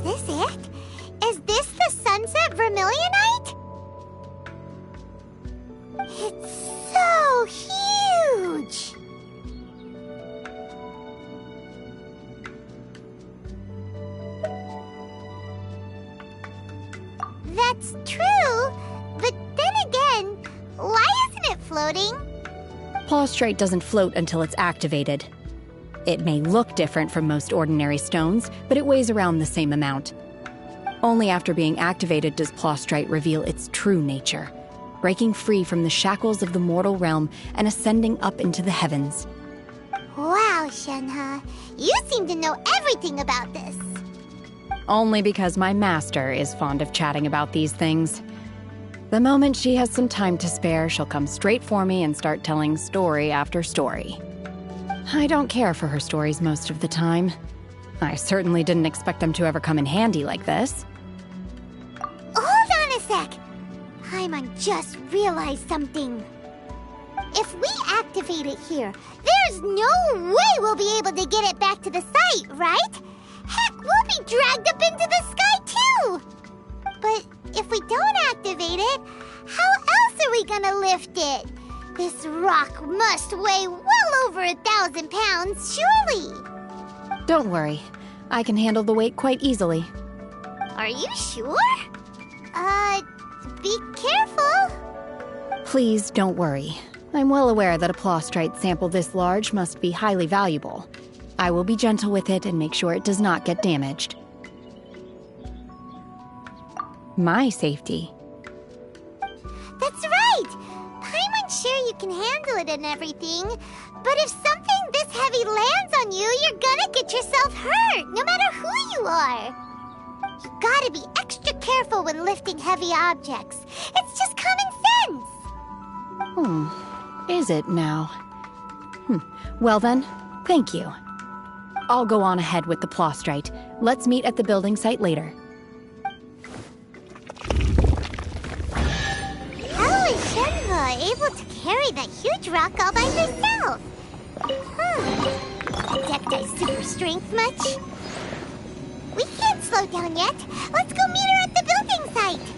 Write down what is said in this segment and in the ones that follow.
this it? Is this the sunset vermilionite? It's so huge! That's true, but then again, why isn't it floating? Plaustrite doesn't float until it's activated. It may look different from most ordinary stones, but it weighs around the same amount. Only after being activated does Plaustrite reveal its true nature, breaking free from the shackles of the mortal realm and ascending up into the heavens. Wow, Shenhe, you seem to know everything about this. Only because my master is fond of chatting about these things. The moment she has some time to spare, she'll come straight for me and start telling story after story. I don't care for her stories most of the time. I certainly didn't expect them to ever come in handy like this. Hold on a sec! Paimon just realized something. If we activate it here, there's no way we'll be able to get it back to the site, right? Heck, we'll be dragged up into the sky too! But if we don't activate it, how else are we gonna lift it? This rock must weigh well over 1,000 pounds, surely! Don't worry. I can handle the weight quite easily. Are you sure? Be careful! Please don't worry. I'm well aware that a Plaustrite sample this large must be highly valuable. I will be gentle with it and make sure it does not get damaged. My safety. That's right! Paimon's sure you can handle it and everything, but if something this heavy lands on you, you're gonna get yourself hurt, no matter who you are. You gotta be extra careful when lifting heavy objects. It's just common sense. Is it now? Well then, thank you. I'll go on ahead with the Plaustrite. Let's meet at the building site later. How is Shenhe able to carry that huge rock all by herself? Adepti super strength much? We can't slow down yet. Let's go meet her at the building site.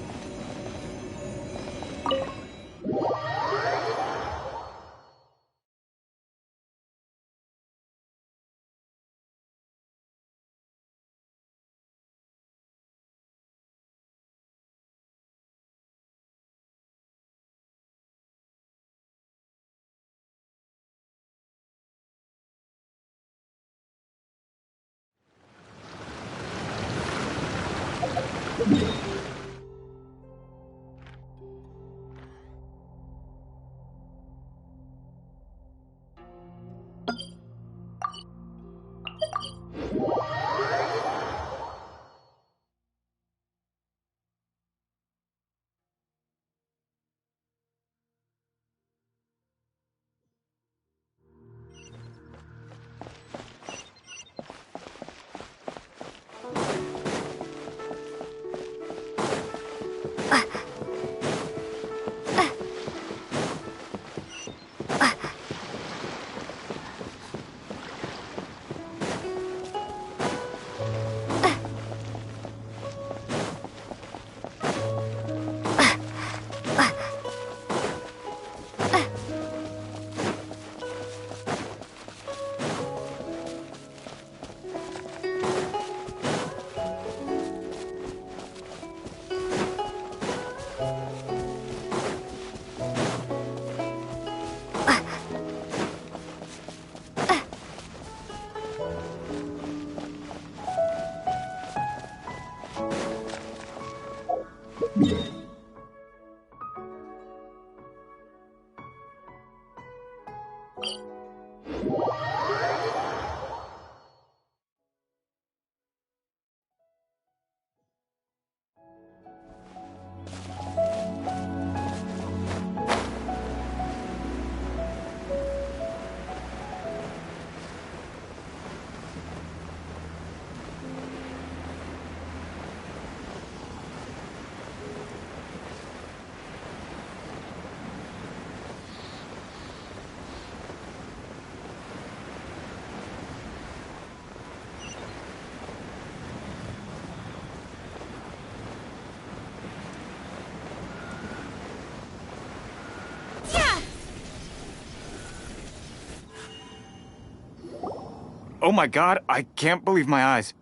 Oh my god, I can't believe my eyes.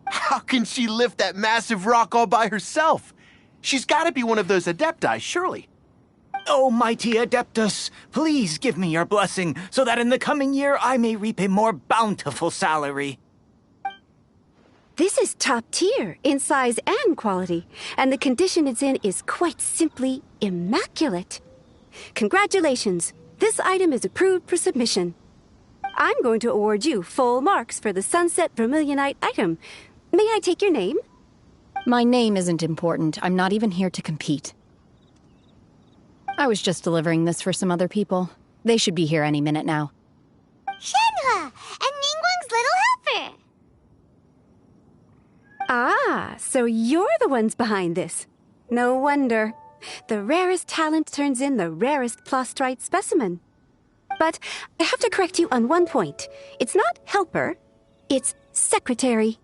How can she lift that massive rock all by herself? She's got to be one of those Adepti, surely. Oh, mighty Adeptus, please give me your blessing so that in the coming year I may reap a more bountiful salary. This is top tier in size and quality, and the condition it's in is quite simply immaculate. Congratulations, this item is approved for submission. I'm going to award you full marks for the Sunset Vermilionite item. May I take your name? My name isn't important. I'm not even here to compete. I was just delivering this for some other people. They should be here any minute now. Shenhua, and Ningguang's little helper. Ah, so you're the ones behind this. No wonder. The rarest talent turns in the rarest Plostrite specimen. But I have to correct you on one point. It's not helper, it's secretary.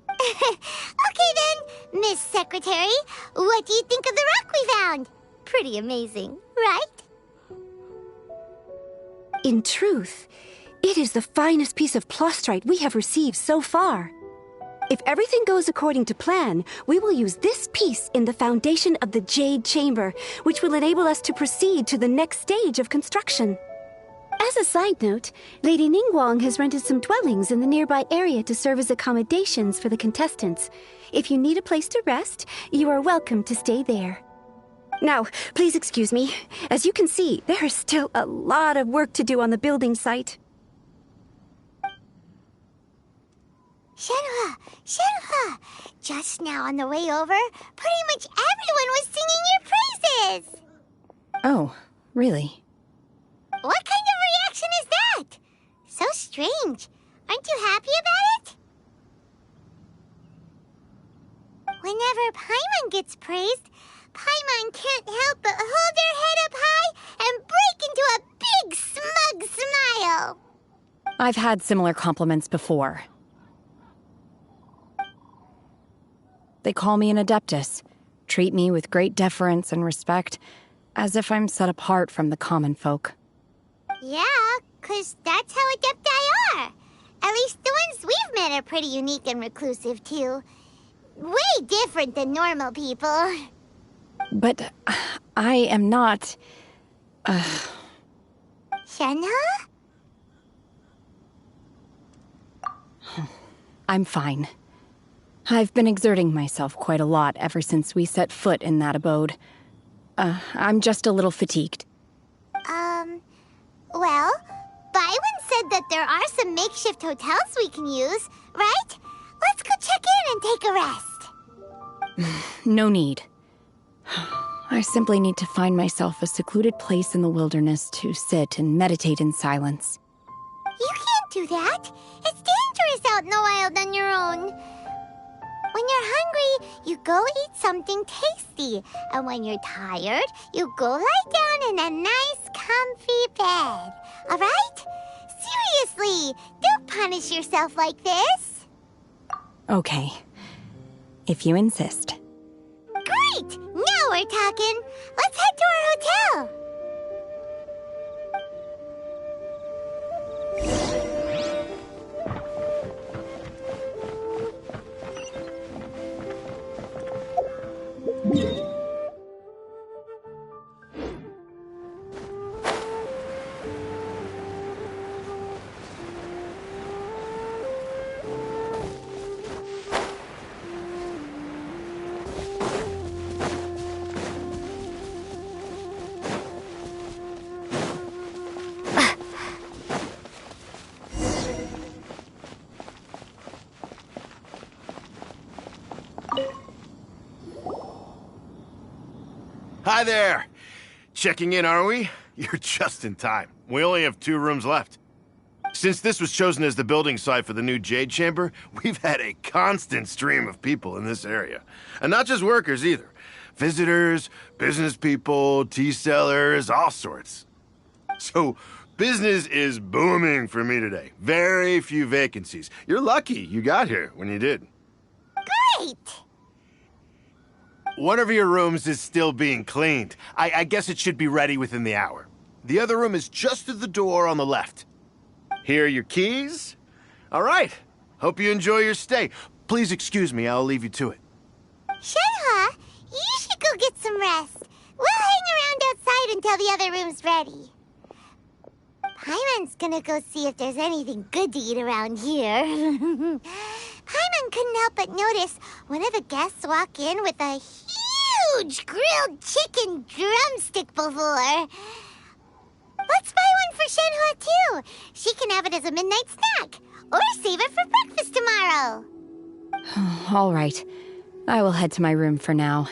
Okay then, Miss Secretary, what do you think of the rock we found? Pretty amazing, right? In truth, it is the finest piece of Plostrite we have received so far. If everything goes according to plan, we will use this piece in the foundation of the Jade Chamber, which will enable us to proceed to the next stage of construction. As a side note, Lady Ningguang has rented some dwellings in the nearby area to serve as accommodations for the contestants. If you need a place to rest, you are welcome to stay there. Now, please excuse me. As you can see, there is still a lot of work to do on the building site. Shenhua, just now on the way over, pretty much everyone was singing your praises. Oh, really? What kind of reaction is that? So strange. Aren't you happy about it? Whenever Paimon gets praised, Paimon can't help but hold her head up high and break into a big smug smile. I've had similar compliments before. They call me an Adeptus, treat me with great deference and respect, as if I'm set apart from the common folk. Yeah, 'cause that's how Adepti are. At least the ones we've met are pretty unique and reclusive, too. Way different than normal people. But I am not... Shenhua? I'm fine. I've been exerting myself quite a lot ever since we set foot in that abode. I'm just a little fatigued. Well, Byron said that there are some makeshift hotels we can use, right? Let's go check in and take a rest. No need. I simply need to find myself a secluded place in the wilderness to sit and meditate in silence. You can't do that. It's dangerous out in the wild on your own. When you're hungry, you go eat something tasty. And when you're tired, you go lie down in a nice, comfy bed. All right? Seriously, don't punish yourself like this. Okay. If you insist. Great! Now we're talking. Let's head to our hotel. Hi there. Checking in, are we? You're just in time. We only have 2 rooms left. Since this was chosen as the building site for the new Jade Chamber, we've had a constant stream of people in this area. And not just workers either. Visitors, business people, tea sellers, all sorts. So, business is booming for me today. Very few vacancies. You're lucky you got here when you did. Great! One of your rooms is still being cleaned. I guess it should be ready within the hour. The other room is just through the door on the left. Here are your keys. All right. Hope you enjoy your stay. Please excuse me, I'll leave you to it. Shenhe, you should go get some rest. We'll hang around outside until the other room's ready. Paimon's gonna go see if there's anything good to eat around here. Paimon couldn't help but notice one of the guests walk in with a huge grilled chicken drumstick before. Let's buy one for Shenhe too. She can have it as a midnight snack. Or save it for breakfast tomorrow. All right. I will head to my room for now.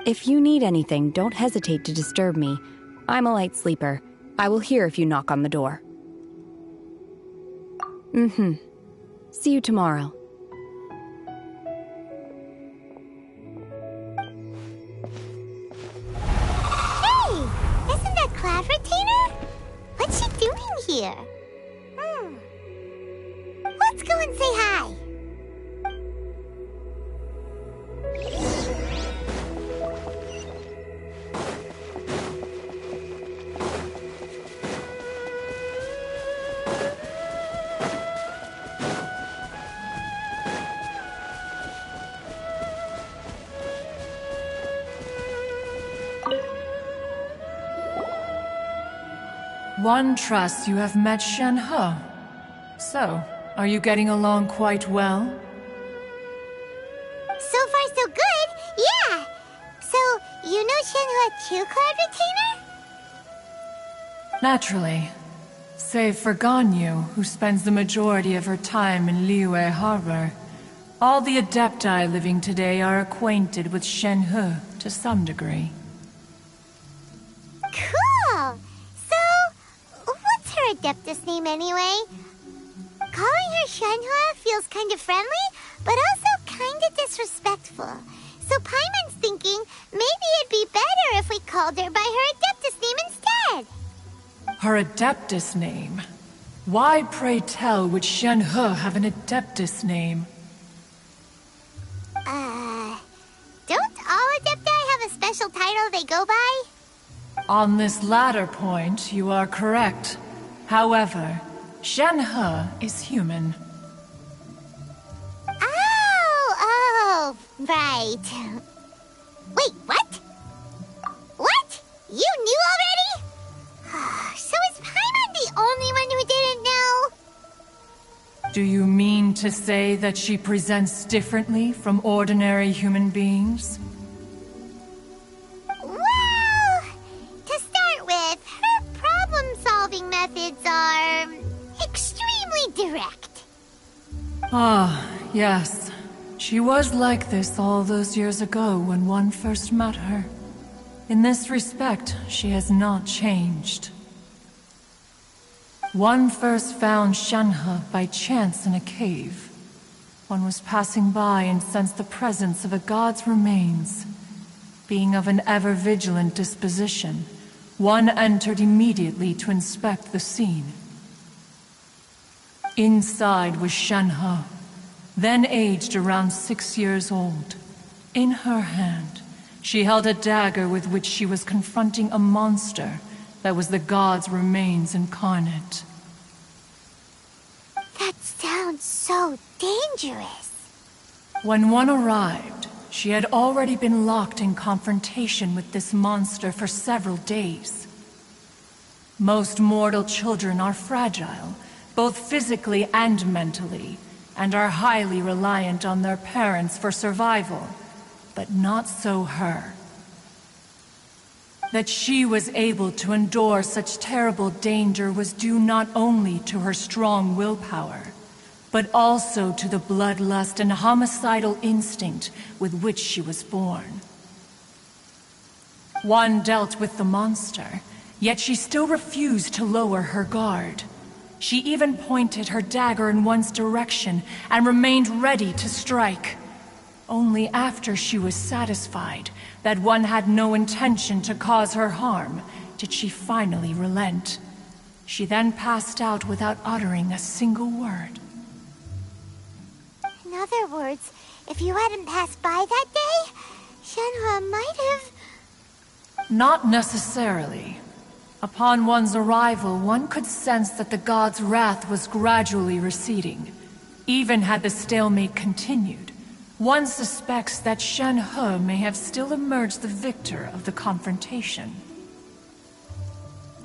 If you need anything, don't hesitate to disturb me. I'm a light sleeper. I will hear if you knock on the door. See you tomorrow. Hey! Isn't that Cloud Retainer? What's she doing here? Let's go and say hi. One trusts you have met Shenhe. So, are you getting along quite well? So far, so good. Yeah. So, you know Shenhe too, Cloud Retainer? Naturally. Save for Ganyu, who spends the majority of her time in Liyue Harbor. All the Adepti living today are acquainted with Shenhe to some degree. Cool. So, what's her Adeptus name anyway? Calling her Shenhe feels kind of friendly, but also kind of disrespectful. So Paimon's thinking maybe it'd be better if we called her by her Adeptus name instead. Her Adeptus name? Why, pray tell, would Shenhe have an Adeptus name? Don't all Adepti have a special title they go by? On this latter point, you are correct. However, Shenhe is human. Oh, right. Wait, what? What? You knew already? So is Paimon the only one who didn't know? Do you mean to say that she presents differently from ordinary human beings? Well, to start with, her problem-solving methods are extremely direct. Ah, yes. She was like this all those years ago when one first met her. In this respect, she has not changed. One first found Shenhe by chance in a cave. One was passing by and sensed the presence of a god's remains. Being of an ever-vigilant disposition, one entered immediately to inspect the scene. Inside was Shenhe, then aged around 6 years old. In her hand, she held a dagger with which she was confronting a monster that was the god's remains incarnate. That sounds so dangerous. When one arrived, she had already been locked in confrontation with this monster for several days. Most mortal children are fragile, both physically and mentally, and are highly reliant on their parents for survival, but not so her. That she was able to endure such terrible danger was due not only to her strong willpower, but also to the bloodlust and homicidal instinct with which she was born. One dealt with the monster, yet she still refused to lower her guard. She even pointed her dagger in one's direction and remained ready to strike. Only after she was satisfied that one had no intention to cause her harm did she finally relent. She then passed out without uttering a single word. In other words, if you hadn't passed by that day, Shenhe might have... Not necessarily. Upon one's arrival, one could sense that the god's wrath was gradually receding. Even had the stalemate continued, one suspects that Shen He may have still emerged the victor of the confrontation.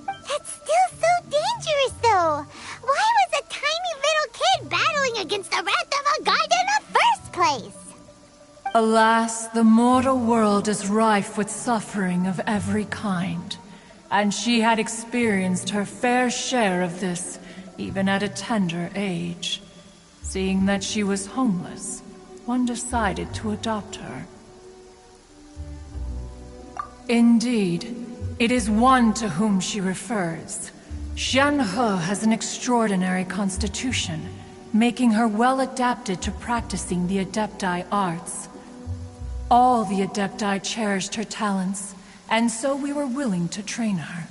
That's still so dangerous, though. Why was a tiny little kid battling against the wrath of a god in the first place? Alas, the mortal world is rife with suffering of every kind. And she had experienced her fair share of this, even at a tender age. Seeing that she was homeless, one decided to adopt her. Indeed, it is one to whom she refers. Shen He has an extraordinary constitution, making her well adapted to practicing the Adepti arts. All the Adepti cherished her talents, and so we were willing to train her.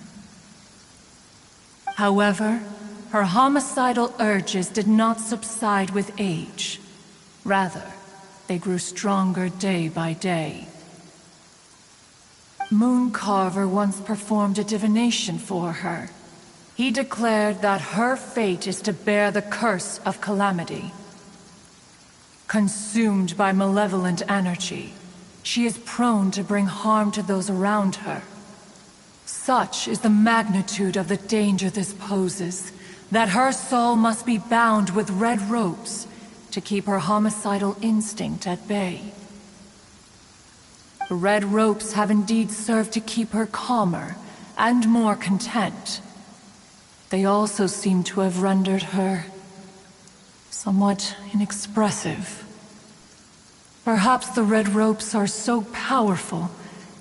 However, her homicidal urges did not subside with age. Rather, they grew stronger day by day. Mooncarver once performed a divination for her. He declared that her fate is to bear the curse of calamity. Consumed by malevolent energy, she is prone to bring harm to those around her. Such is the magnitude of the danger this poses, that her soul must be bound with red ropes to keep her homicidal instinct at bay. The red ropes have indeed served to keep her calmer and more content. They also seem to have rendered her somewhat inexpressive. Perhaps the red ropes are so powerful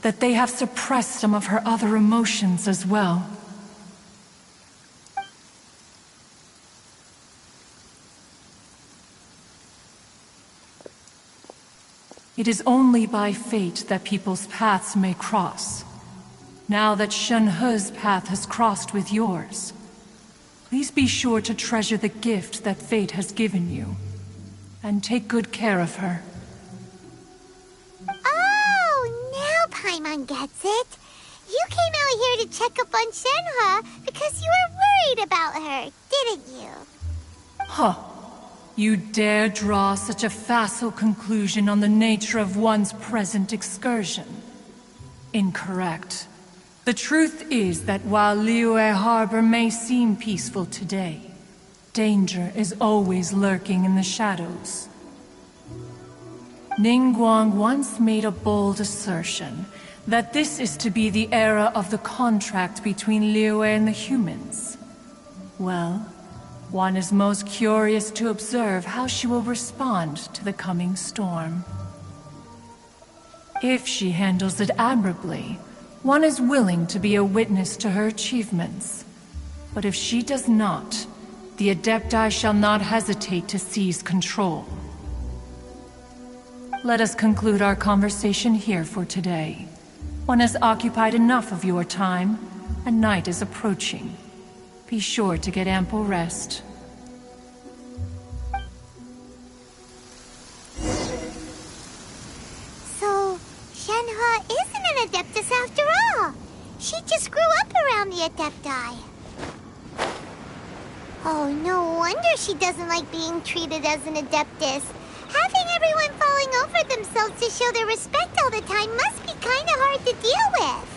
that they have suppressed some of her other emotions as well. It is only by fate that people's paths may cross. Now that Shen He's path has crossed with yours, please be sure to treasure the gift that fate has given you, and take good care of her. Oh, now Paimon gets it. You came out here to check up on Shenhe because you were worried about her, didn't you? Huh. You dare draw such a facile conclusion on the nature of one's present excursion? Incorrect. The truth is that while Liyue Harbor may seem peaceful today, danger is always lurking in the shadows. Ningguang once made a bold assertion that this is to be the era of the contract between Liyue and the humans. Well, one is most curious to observe how she will respond to the coming storm. If she handles it admirably, one is willing to be a witness to her achievements. But if she does not, the Adepti shall not hesitate to seize control. Let us conclude our conversation here for today. One has occupied enough of your time, and night is approaching. Be sure to get ample rest. So, Shenhe isn't an Adeptus after all. She just grew up around the Adepti. Oh, no wonder she doesn't like being treated as an Adeptus. Having everyone falling over themselves to show their respect all the time must be kinda hard to deal with.